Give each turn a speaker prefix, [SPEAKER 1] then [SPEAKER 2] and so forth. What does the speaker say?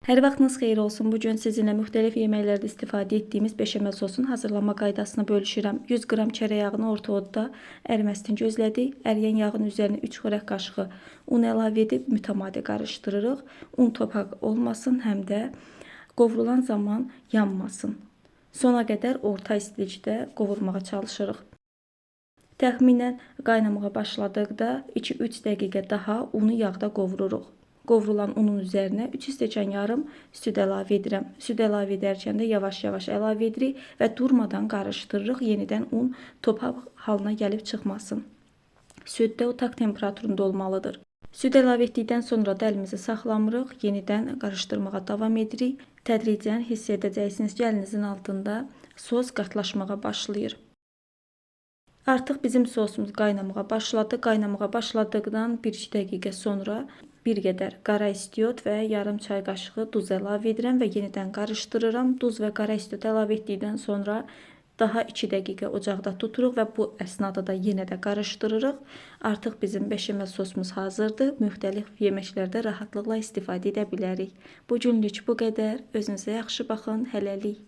[SPEAKER 1] Hər vaxtınız xeyir olsun. Bu gün sizinlə müxtəlif yeməklərdə istifadə etdiyimiz beşamel sosun hazırlanma qaydasını bölüşürəm. 100 qram çörək yağını orta odda əriməsini gözlədik. Əriyən yağın üzərinə 3 xörək qaşığı un əlavə edib mütəmadi qarışdırırıq. Un topaq olmasın, həm də qovrulan zaman yanmasın. Sona qədər orta istilikdə qovurmağa çalışırıq. Təxminən qaynamağa başladıqda 2-3 dəqiqə daha unu yağda qovururuq. Qovrulan unun üzərinə 3 stəkan yarım süd əlavə edirəm. Süd əlavə edərkən də yavaş-yavaş əlavə edirik və durmadan qarışdırırıq. Yenidən un topaq halına gəlib çıxmasın. Süd də otaq temperaturunda olmalıdır. Süd əlavə etdikdən sonra da əlimizi saxlamırıq. Yenidən qarışdırmağa davam edirik. Tədricən hiss edəcəksiniz ki, əlinizin altında sos qatlaşmağa başlayır. Artıq bizim sosumuz qaynamağa başladı. Qaynamağa başladıqdan 1-2 dəqiqə sonra bir qədər qara istiot və yarım çay qaşığı duz əlavə edirəm və yenidən qarışdırıram. Duz və qara istiot əlavə etdikdən sonra daha 2 dəqiqə ocaqda tuturuq və bu əsnada da yenə də qarışdırırıq. Artıq bizim beşamel sosumuz hazırdır. Müxtəlif yeməklərdə rahatlıqla istifadə edə bilərik. Bu günlük bu qədər. Özünüzə yaxşı baxın. Hələlik.